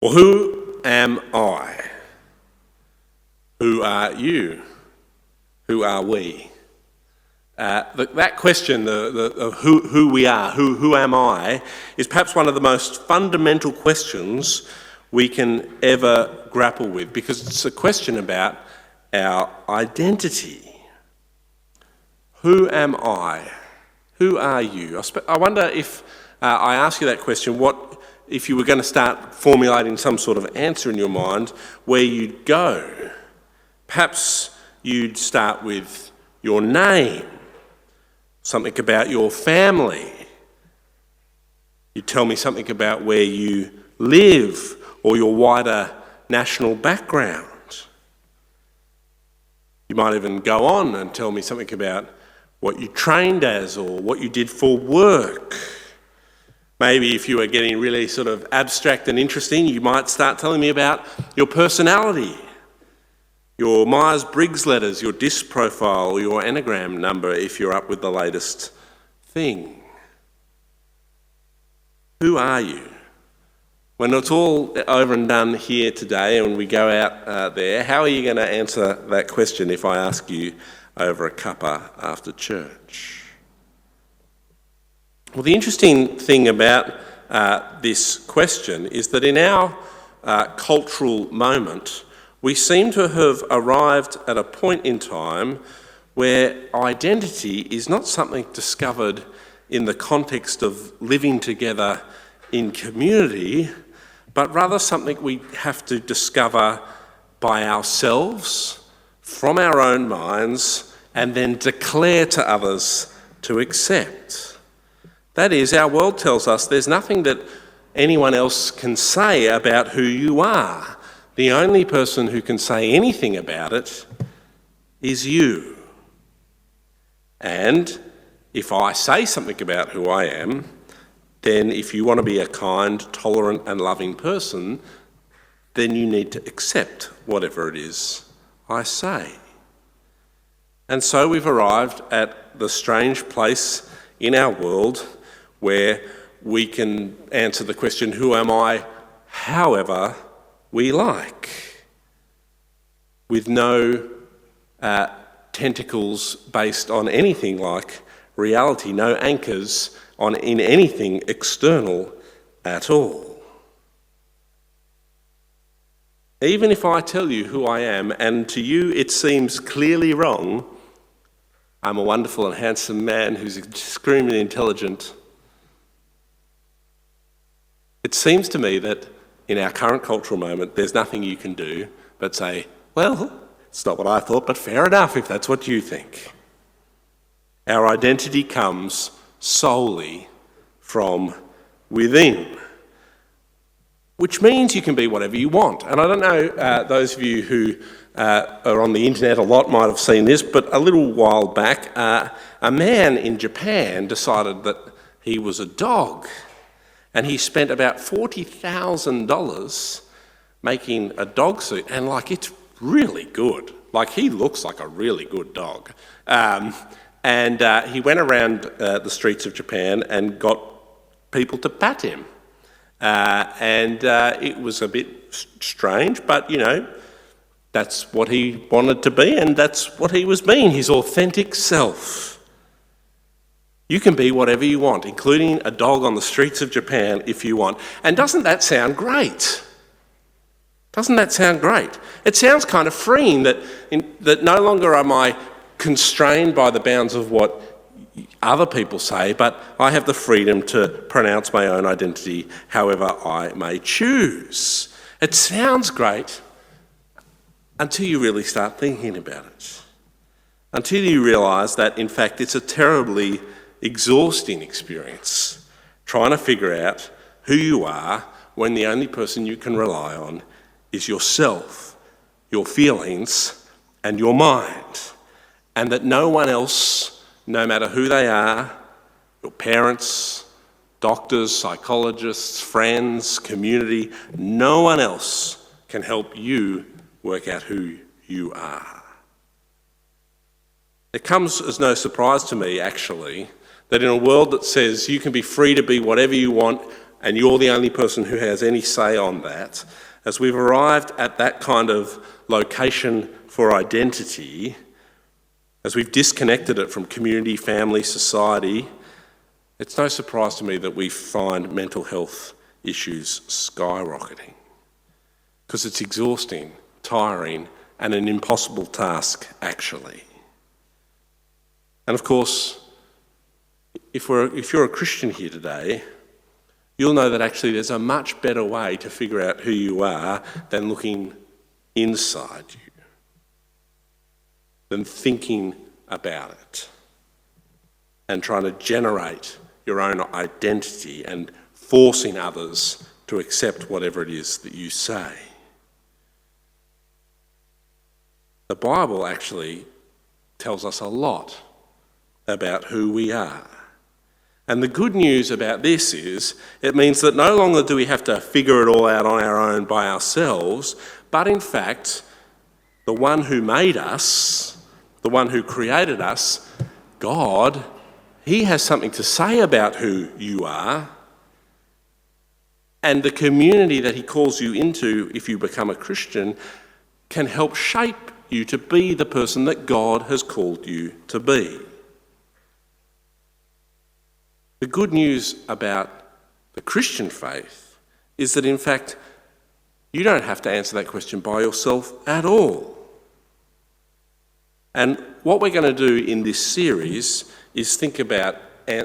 Well, who am I? Who are you? Who are we? That question of who we are, who am I, is perhaps one of the most fundamental questions we can ever grapple with, because it's a question about our identity. Who am I? Who are you? I wonder if I ask you that question, if you were going to start formulating some sort of answer in your mind, where you'd go. Perhaps you'd start with your name, something about your family. You'd tell me something about where you live or your wider national background. You might even go on and tell me something about what you trained as or what you did for work. Maybe if you were getting really sort of abstract and interesting, you might start telling me about your personality, your Myers-Briggs letters, your DISC profile, or your Enneagram number if you're up with the latest thing. Who are you? When it's all over and done here today and we go out there, how are you going to answer that question if I ask you over a cuppa after church? Well, the interesting thing about this question is that in our cultural moment, we seem to have arrived at a point in time where identity is not something discovered in the context of living together in community, but rather something we have to discover by ourselves, from our own minds, and then declare to others to accept. That is, our world tells us there's nothing that anyone else can say about who you are. The only person who can say anything about it is you. And if I say something about who I am, then if you want to be a kind, tolerant and loving person, then you need to accept whatever it is I say. And so we've arrived at the strange place in our world where we can answer the question, who am I, however we like, with no tentacles based on anything like reality, no anchors in anything external at all. Even if I tell you who I am, and to you it seems clearly wrong, I'm a wonderful and handsome man who's extremely intelligent. It seems to me that in our current cultural moment, there's nothing you can do but say, well, it's not what I thought, but fair enough if that's what you think. Our identity comes solely from within, which means you can be whatever you want. And I don't know, those of you who are on the internet a lot might have seen this, but a little while back, a man in Japan decided that he was a dog. And he spent about $40,000 making a dog suit, and it's really good. He looks like a really good dog. And he went around the streets of Japan and got people to pat him. It was a bit strange, but that's what he wanted to be, and that's what he was being, his authentic self. You can be whatever you want, including a dog on the streets of Japan if you want. And doesn't that sound great? Doesn't that sound great? It sounds kind of freeing that no longer am I constrained by the bounds of what other people say, but I have the freedom to pronounce my own identity however I may choose. It sounds great until you really start thinking about it. Until you realise that, in fact, it's a terribly exhausting experience trying to figure out who you are when the only person you can rely on is yourself, your feelings, and your mind. And that no one else, no matter who they are, your parents, doctors, psychologists, friends, community, no one else can help you work out who you are. It comes as no surprise to me, actually, that in a world that says you can be free to be whatever you want, and you're the only person who has any say on that, as we've arrived at that kind of location for identity, as we've disconnected it from community, family, society, it's no surprise to me that we find mental health issues skyrocketing, because it's exhausting, tiring, and an impossible task, actually. And of course, if you're a Christian here today, you'll know that actually there's a much better way to figure out who you are than looking inside you, than thinking about it and trying to generate your own identity and forcing others to accept whatever it is that you say. The Bible actually tells us a lot about who we are. And the good news about this is it means that no longer do we have to figure it all out on our own by ourselves, but in fact, the one who made us, the one who created us, God, he has something to say about who you are. And the community that he calls you into, if you become a Christian, can help shape you to be the person that God has called you to be. The good news about the Christian faith is that, in fact, you don't have to answer that question by yourself at all. And what we're going to do in this series is think about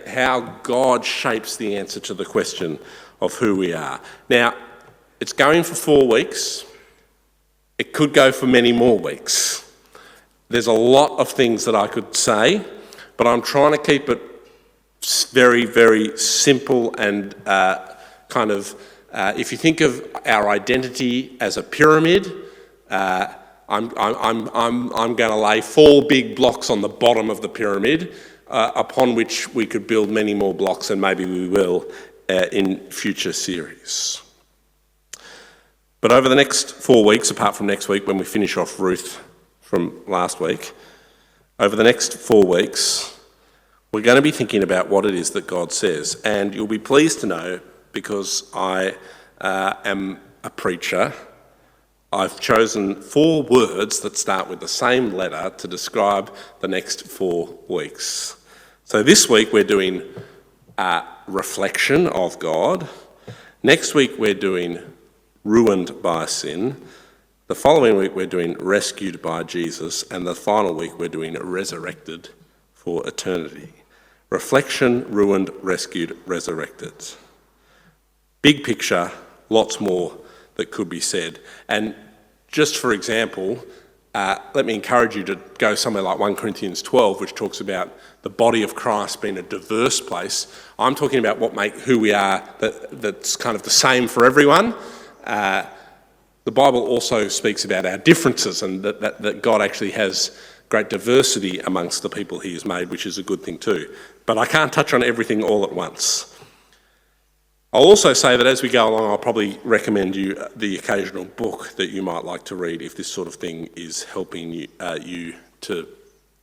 how God shapes the answer to the question of who we are. Now, it's going for 4 weeks. It could go for many more weeks. There's a lot of things that I could say, but I'm trying to keep it very, very simple and if you think of our identity as a pyramid, I'm going to lay 4 big blocks on the bottom of the pyramid, upon which we could build many more blocks, and maybe we will in future series. But over the next 4 weeks, apart from next week when we finish off Ruth from last week, over the next 4 weeks, we're going to be thinking about what it is that God says. And you'll be pleased to know, because I am a preacher, I've chosen 4 words that start with the same letter to describe the next 4 weeks. So this week we're doing reflection of God. Next week we're doing ruined by sin. The following week we're doing rescued by Jesus. And the final week we're doing resurrected for eternity. Reflection, ruined, rescued, resurrected. Big picture, lots more that could be said. And just for example, let me encourage you to go somewhere like 1 Corinthians 12, which talks about the body of Christ being a diverse place. I'm talking about what make who we are that's kind of the same for everyone. The Bible also speaks about our differences, and that God actually has great diversity amongst the people he has made, which is a good thing too. But I can't touch on everything all at once. I'll also say that as we go along, I'll probably recommend you the occasional book that you might like to read if this sort of thing is helping you to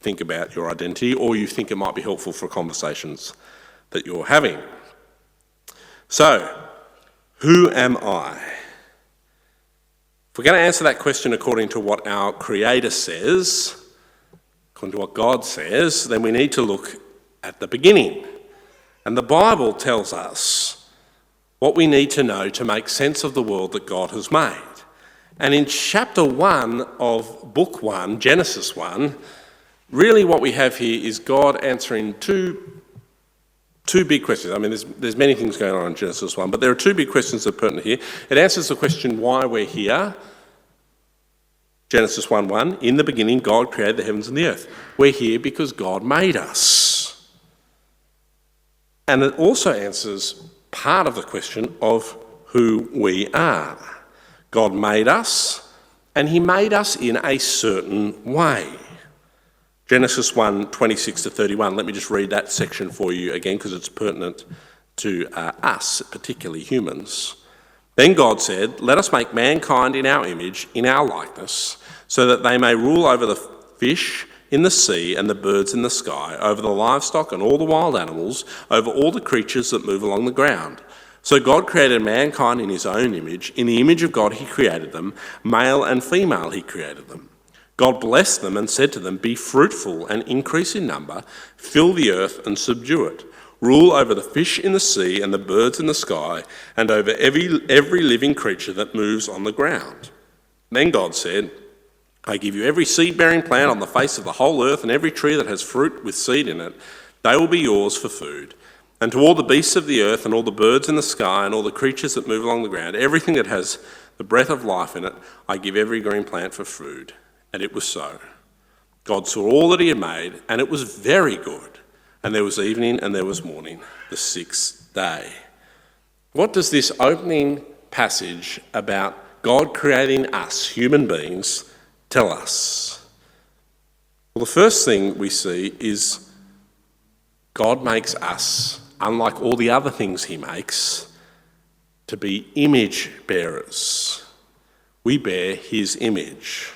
think about your identity, or you think it might be helpful for conversations that you're having. So, who am I? If we're going to answer that question according to what our Creator says, according to what God says, then we need to look at the beginning. And the Bible tells us what we need to know to make sense of the world that God has made. And in chapter 1 of book 1, Genesis 1, really what we have here is God answering two big questions. I mean, there's many things going on in Genesis 1, but there are 2 big questions that are pertinent here. It answers the question why we're here. Genesis 1:1, in the beginning God created the heavens and the earth. We're here because God made us. And it also answers part of the question of who we are. God made us, and he made us in a certain way. Genesis 1:26-31. Let me just read that section for you again, because it's pertinent to us, particularly humans. Then God said, "Let us make mankind in our image, in our likeness, so that they may rule over the fish in the sea and the birds in the sky, over the livestock and all the wild animals, over all the creatures that move along the ground." So God created mankind in his own image. In the image of God he created them. Male and female he created them. God blessed them and said to them, "Be fruitful and increase in number, fill the earth and subdue it. Rule over the fish in the sea and the birds in the sky, and over every living creature that moves on the ground." Then God said, "I give you every seed-bearing plant on the face of the whole earth, and every tree that has fruit with seed in it. They will be yours for food. And to all the beasts of the earth, and all the birds in the sky, and all the creatures that move along the ground, everything that has the breath of life in it, I give every green plant for food." And it was so. God saw all that he had made, and it was very good. And there was evening and there was morning, the sixth day. What does this opening passage about God creating us, human beings, tell us? Well, the first thing we see is God makes us, unlike all the other things he makes, to be image bearers. We bear his image.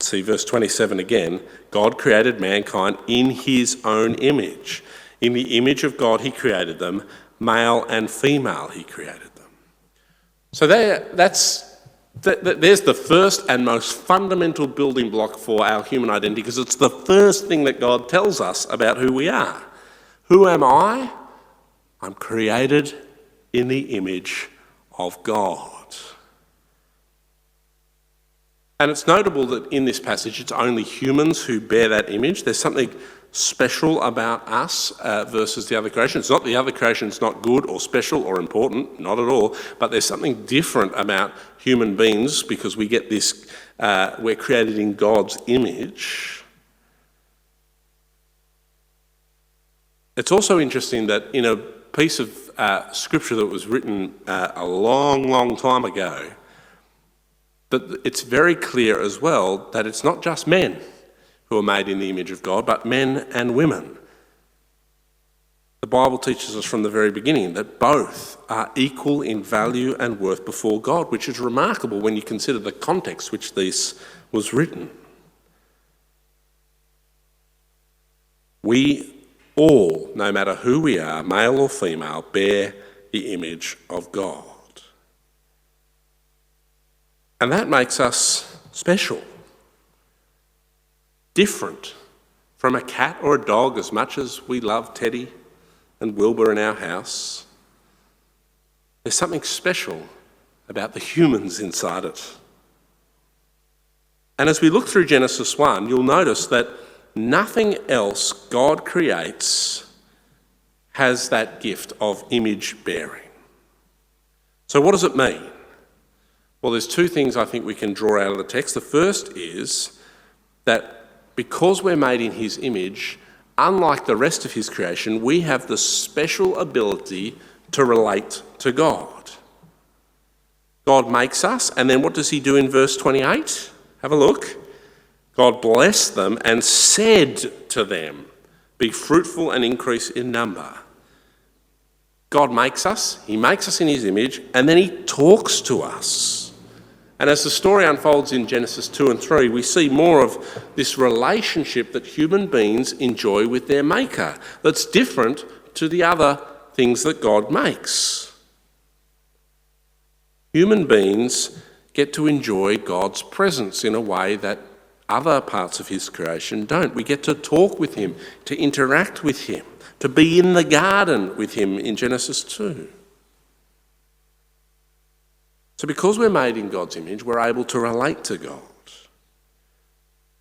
See verse 27 again. God created mankind in his own image. In the image of God he created them. Male and female he created them. So there's the first and most fundamental building block for our human identity, because it's the first thing that God tells us about who we are. Who am I? I'm created in the image of God. And it's notable that in this passage it's only humans who bear that image. There's something special about us versus the other creation. It's not the other creation's not good or special or important, not at all, but there's something different about human beings because we get this, we're created in God's image. It's also interesting that in a piece of scripture that was written a long, long time ago, but it's very clear as well that it's not just men who are made in the image of God, but men and women. The Bible teaches us from the very beginning that both are equal in value and worth before God, which is remarkable when you consider the context which this was written. We all, no matter who we are, male or female, bear the image of God. And that makes us special, different from a cat or a dog, as much as we love Teddy and Wilbur in our house. There's something special about the humans inside it. And as we look through Genesis 1, you'll notice that nothing else God creates has that gift of image bearing. So what does it mean? Well, there's two things I think we can draw out of the text. The first is that because we're made in his image, unlike the rest of his creation, we have the special ability to relate to God. God makes us, and then what does he do in verse 28? Have a look. God blessed them and said to them, "Be fruitful and increase in number." God makes us, he makes us in his image, and then he talks to us. And as the story unfolds in Genesis 2 and 3, we see more of this relationship that human beings enjoy with their maker that's different to the other things that God makes. Human beings get to enjoy God's presence in a way that other parts of his creation don't. We get to talk with him, to interact with him, to be in the garden with him in Genesis 2. So because we're made in God's image, we're able to relate to God.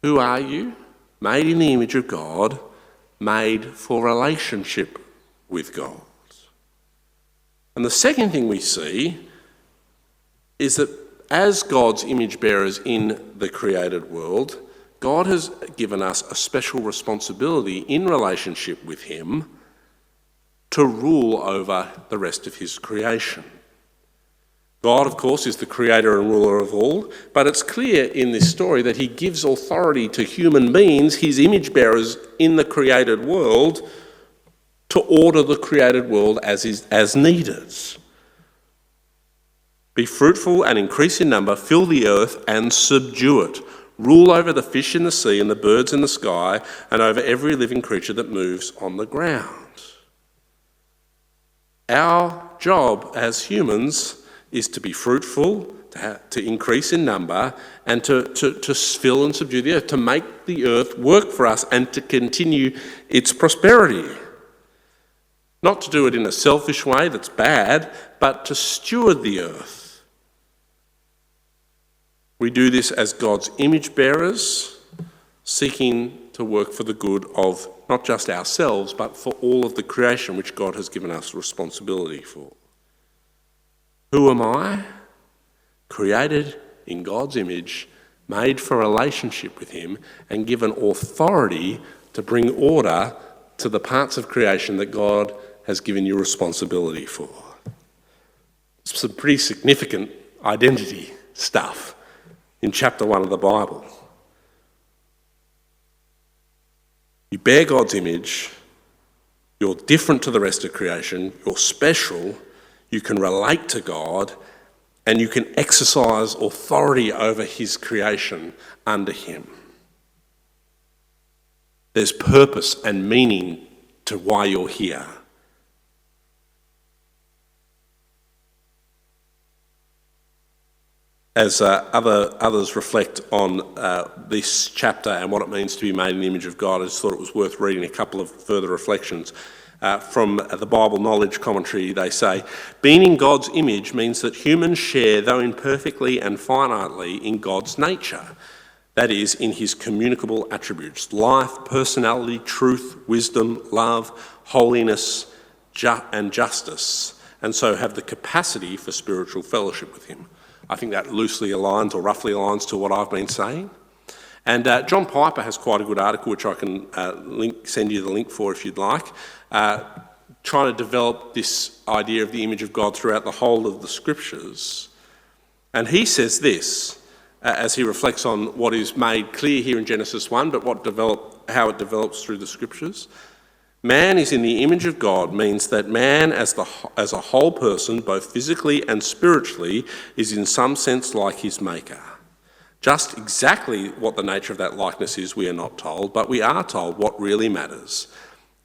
Who are you? Made in the image of God, made for relationship with God. And the second thing we see is that as God's image bearers in the created world, God has given us a special responsibility in relationship with him to rule over the rest of his creation. God, of course, is the creator and ruler of all, but it's clear in this story that he gives authority to human beings, his image bearers in the created world, to order the created world as needed. Be fruitful and increase in number, fill the earth and subdue it. Rule over the fish in the sea and the birds in the sky, and over every living creature that moves on the ground. Our job as humans is to be fruitful, to increase in number, and to fill and subdue the earth, to make the earth work for us and to continue its prosperity. Not to do it in a selfish way that's bad, but to steward the earth. We do this as God's image bearers, seeking to work for the good of not just ourselves, but for all of the creation which God has given us responsibility for. Who am I? Created in God's image, made for relationship with him, and given authority to bring order to the parts of creation that God has given you responsibility for. Some pretty significant identity stuff in chapter 1 of the Bible. You bear God's image, you're different to the rest of creation, you're special, you can relate to God, and you can exercise authority over his creation under him. There's purpose and meaning to why you're here. As others reflect on this chapter and what it means to be made in the image of God, I just thought it was worth reading a couple of further reflections. From the Bible Knowledge Commentary, they say, being in God's image means that humans share, though imperfectly and finitely, in God's nature. That is, in his communicable attributes: life, personality, truth, wisdom, love, holiness, and justice, and so have the capacity for spiritual fellowship with him. I think that loosely aligns or roughly aligns to what I've been saying. And John Piper has quite a good article, which I can send you the link for if you'd like, trying to develop this idea of the image of God throughout the whole of the scriptures. And he says this, as he reflects on what is made clear here in Genesis 1, but how it develops through the scriptures. Man is in the image of God means that man as a whole person, both physically and spiritually, is in some sense like his maker. Just exactly what the nature of that likeness is, we are not told, but we are told what really matters.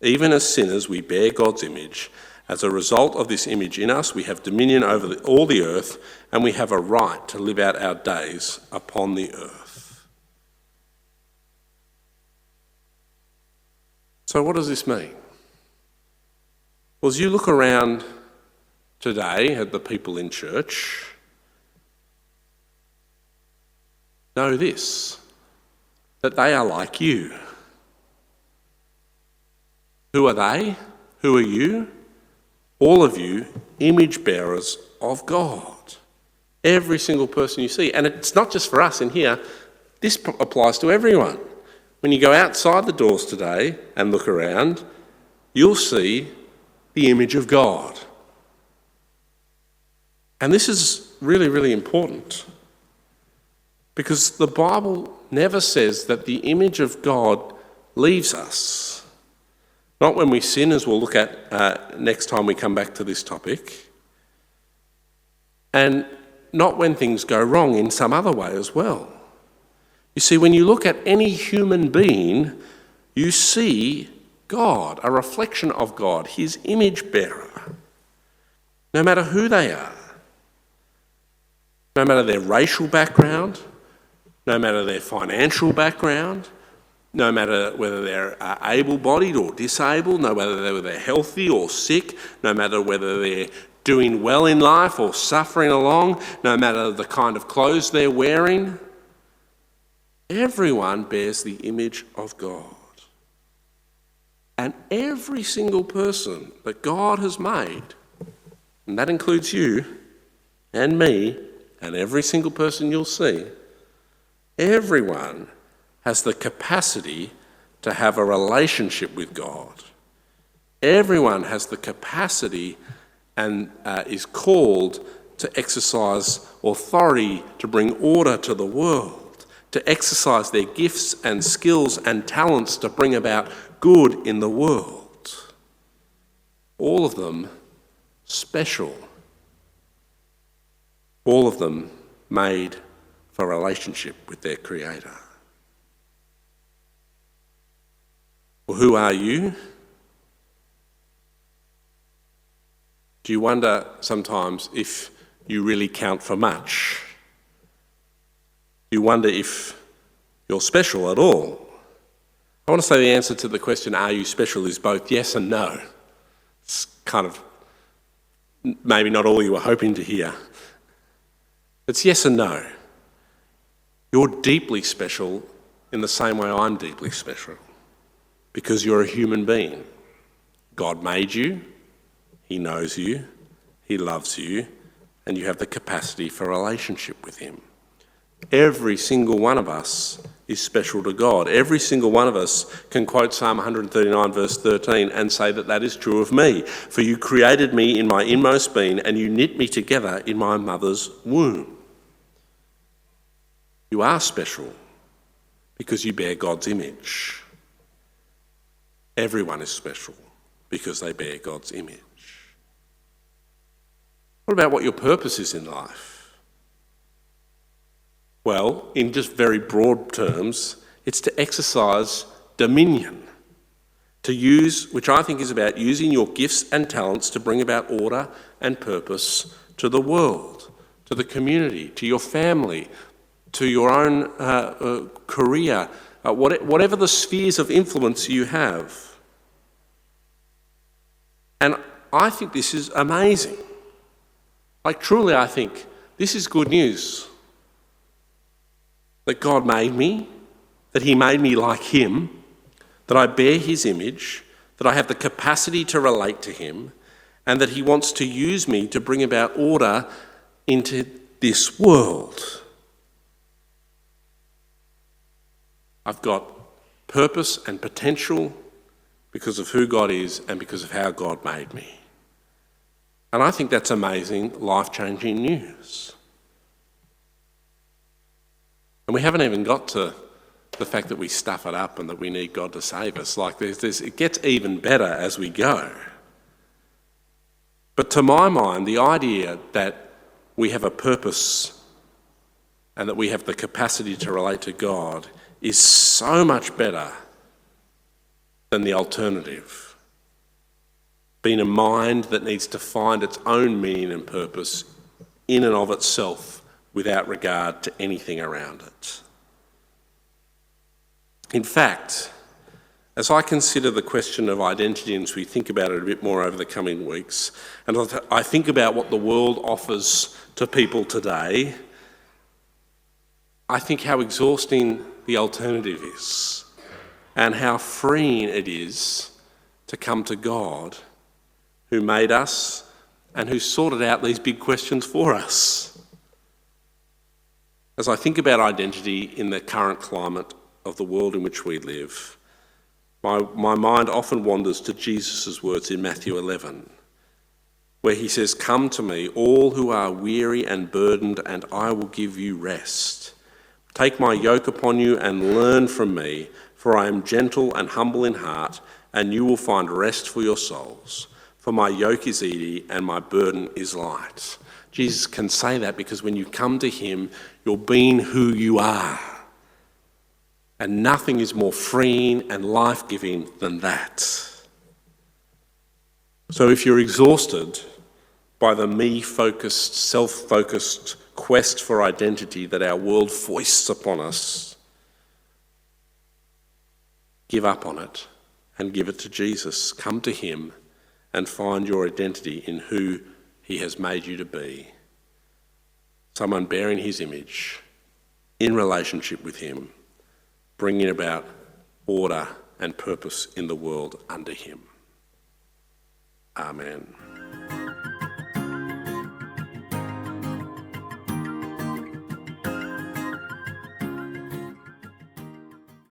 Even as sinners, we bear God's image. As a result of this image in us, we have dominion over all the earth, and we have a right to live out our days upon the earth. So what does this mean? Well, as you look around today at the people in church, know this, that they are like you. Who are they? Who are you? All of you, image bearers of God. Every single person you see. And it's not just for us in here, this applies to everyone. When you go outside the doors today and look around, you'll see the image of God. And this is really, really important, because the Bible never says that the image of God leaves us. Not when we sin, as we'll look at next time we come back to this topic, and not when things go wrong in some other way as well. You see, when you look at any human being, you see God, a reflection of God, his image bearer. No matter who they are, no matter their racial background, no matter their financial background, no matter whether they're able-bodied or disabled, no matter whether they're healthy or sick, no matter whether they're doing well in life or suffering along, no matter the kind of clothes they're wearing, everyone bears the image of God. And every single person that God has made, and that includes you and me and every single person you'll see, everyone has the capacity to have a relationship with God. Everyone has the capacity and is called to exercise authority to bring order to the world, to exercise their gifts and skills and talents to bring about good in the world. All of them special. All of them made for relationship with their Creator. Well, who are you? Do you wonder sometimes if you really count for much? Do you wonder if you're special at all? I want to say the answer to the question, are you special, is both yes and no. It's kind of maybe not all you were hoping to hear. It's yes and no. You're deeply special in the same way I'm deeply special, because you're a human being. God made you, He knows you, He loves you, and you have the capacity for a relationship with Him. Every single one of us is special to God. Every single one of us can quote Psalm 139 verse 13 and say that is true of me. For you created me in my inmost being, and you knit me together in my mother's womb. You are special because you bear God's image. Everyone is special because they bear God's image. What about what your purpose is in life? Well, in just very broad terms, it's to exercise dominion, to use, which I think is about using your gifts and talents to bring about order and purpose to the world, to the community, to your family, to your own career, whatever the spheres of influence you have. And I think this is amazing. Like, truly, I think this is good news. That God made me, that He made me like Him, that I bear His image, that I have the capacity to relate to Him, and that He wants to use me to bring about order into this world. I've got purpose and potential because of who God is and because of how God made me. And I think that's amazing, life-changing news. And we haven't even got to the fact that we stuff it up and that we need God to save us. Like, it gets even better as we go. But to my mind, the idea that we have a purpose and that we have the capacity to relate to God is so much better than the alternative. Being a mind that needs to find its own meaning and purpose in and of itself without regard to anything around it. In fact, as I consider the question of identity and as we think about it a bit more over the coming weeks, and I think about what the world offers to people today, I think how exhausting the alternative is and how freeing it is to come to God who made us and who sorted out these big questions for us. As I think about identity in the current climate of the world in which we live, my mind often wanders to Jesus' words in Matthew 11, where He says, "Come to me, all who are weary and burdened, and I will give you rest. Take my yoke upon you and learn from me, for I am gentle and humble in heart, and you will find rest for your souls. For my yoke is easy and my burden is light." Jesus can say that because when you come to Him, you're being who you are. And nothing is more freeing and life-giving than that. So if you're exhausted by the me-focused, self-focused quest for identity that our world foists upon us, give up on it and give it to Jesus. Come to Him and find your identity in who He has made you to be. Someone bearing His image, in relationship with Him, bringing about order and purpose in the world under Him. Amen.